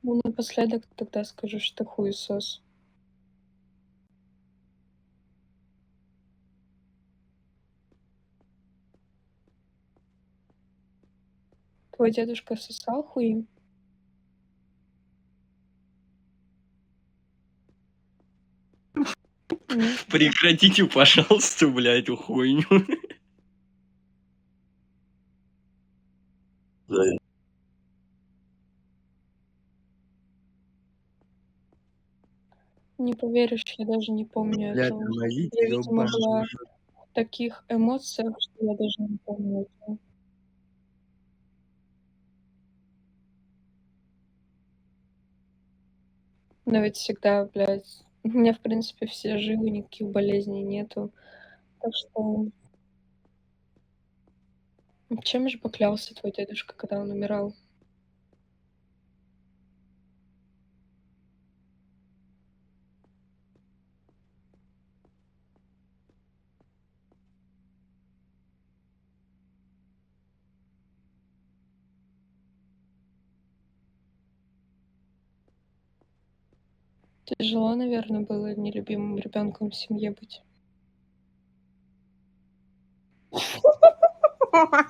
Ну, напоследок тогда скажу, что хуесос. Твой дедушка сосал хуи? Нет? Прекратите, пожалуйста, бля, эту хуйню. Да. Не поверишь, я даже не помню Бля, этого. тормозите, Я, видимо, ёбаный была в рот. в таких эмоциях, что я даже не помню этого. Но ведь всегда, блядь, у меня, в принципе, все живы, никаких болезней нету. Так что чем же поклялся твой дедушка, когда он умирал? Тяжело, наверно, было нелюбимым ребенком в семье быть.